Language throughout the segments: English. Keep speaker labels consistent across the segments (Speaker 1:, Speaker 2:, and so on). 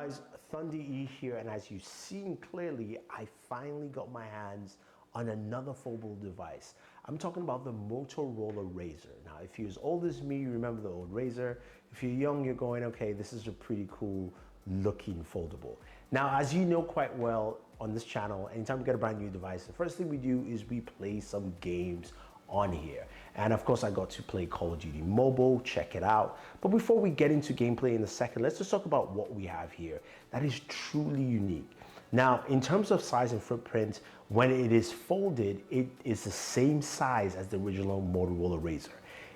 Speaker 1: Guys, Thunder E here, and as you've seen clearly, I finally got my hands on another foldable device. I'm talking about the Motorola Razr. Now, if you're as old as me, you remember the old Razr. If you're young, you're going, okay, this is a pretty cool looking foldable. Now, as you know quite well on this channel, anytime we get a brand new device, the first thing we do is we play some games on here. And of course I got to play Call of Duty Mobile, check it out. But before we get into gameplay in a second, let's just talk about what we have here that is truly unique. Now, in terms of size and footprint, when it is folded, it is the same size as the original Motorola Razr.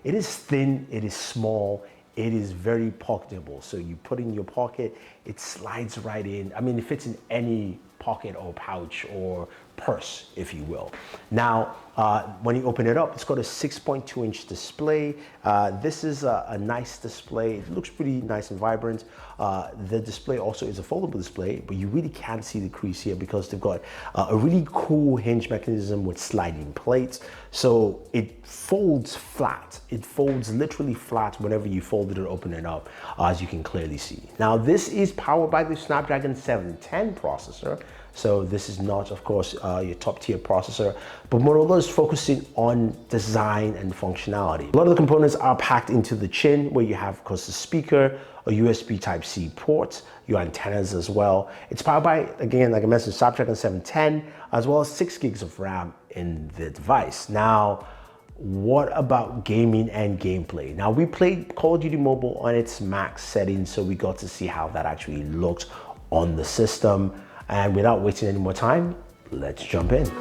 Speaker 1: It is thin, it is small, it is very pocketable. So you put it in your pocket, it slides right in. I mean, it fits in any pocket or pouch or purse, if you will. Now, when you open it up, it's got a 6.2-inch display. This is a nice display. It looks pretty nice and vibrant. The display also is a foldable display, but you really can't see the crease here because they've got a really cool hinge mechanism with sliding plates. So it folds flat. It folds literally flat whenever you fold it or open it up, as you can clearly see. Now, this is powered by the Snapdragon 710 processor. So this is not, of course, your top tier processor, but Motorola is focusing on design and functionality. A lot of the components are packed into the chin, where you have, of course, the speaker, a USB Type-C port, your antennas as well. It's powered by, again, like I mentioned, Snapdragon 710, as well as 6 gigs of RAM in the device. Now, what about gaming and gameplay? Now, we played Call of Duty Mobile on its max settings, so we got to see how that actually looks on the system. And without wasting any more time, let's jump in.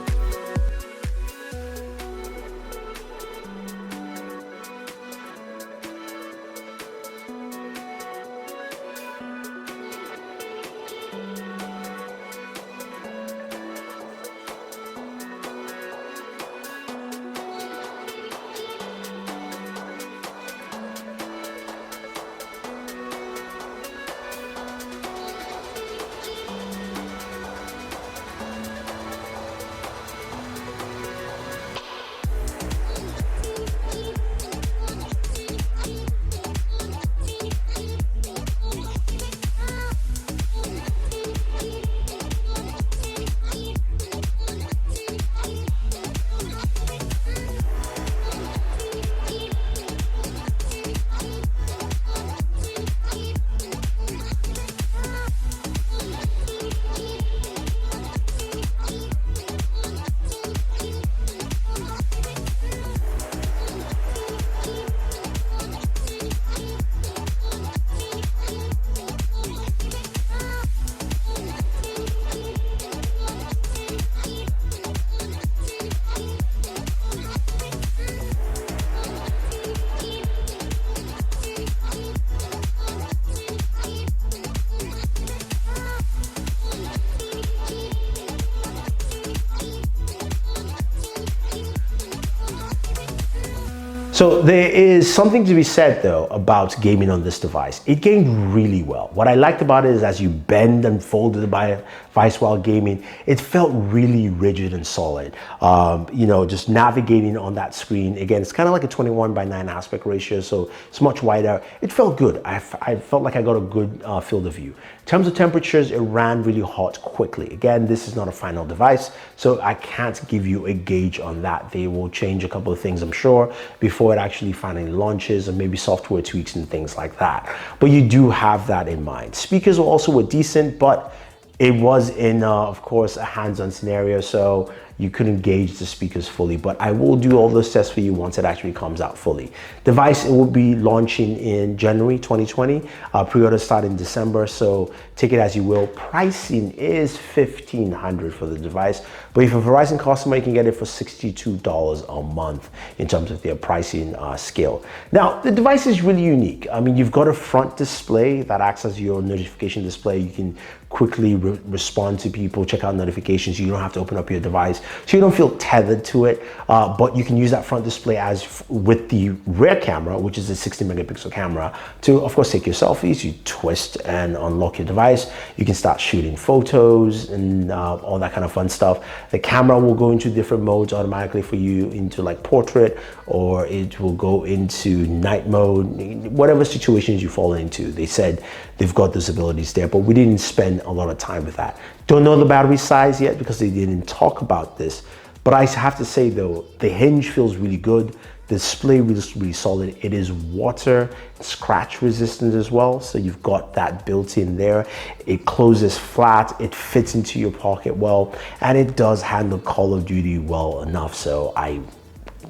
Speaker 1: So there is something to be said though about gaming on this device. It gamed really well. What I liked about it is as you bend and fold the device while gaming, it felt really rigid and solid. You know, just navigating on that screen. Again, it's kind of like a 21:9 aspect ratio, so it's much wider. It felt good. I felt like I got a good field of view. In terms of temperatures, it ran really hot quickly. Again, this is not a final device, so I can't give you a gauge on that. They will change a couple of things, I'm sure, before it actually finally launches, and maybe software tweaks and things like that. But you do have that in mind. Speakers also were decent, but it was in, of course, a hands-on scenario, so you couldn't gauge the speakers fully, but I will do all those tests for you once it actually comes out fully. Device, it will be launching in January 2020. Pre-order start in December, so take it as you will. Pricing is $1,500 for the device, but if you're a Verizon customer, you can get it for $62 a month in terms of their pricing scale. Now, the device is really unique. I mean, you've got a front display that acts as your notification display. You can quickly respond to people, check out notifications. You don't have to open up your device, so you don't feel tethered to it, but you can use that front display as with the rear camera, which is a 60 megapixel camera, to of course take your selfies. You twist and unlock your device. You can start shooting photos and all that kind of fun stuff. The camera will go into different modes automatically for you, into like portrait, or it will go into night mode, whatever situations you fall into. They said they've got those abilities there, but we didn't spend a lot of time with that. Don't know the battery size yet because they didn't talk about this, but I have to say though, the hinge feels really good. The display is really solid. It is water scratch resistant as well, so you've got that built in there. It closes flat, it fits into your pocket well, and it does handle Call of Duty well enough, so I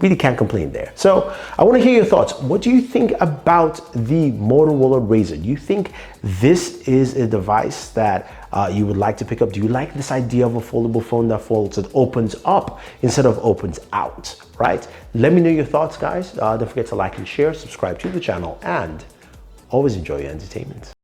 Speaker 1: really can't complain there. So I want to hear your thoughts. What do you think about the Motorola Razr? Do you think this is a device that you would like to pick up? Do you like this idea of a foldable phone that folds, that opens up instead of opens out, right? Let me know your thoughts, guys. Don't forget to like and share, subscribe to the channel, and always enjoy your entertainment.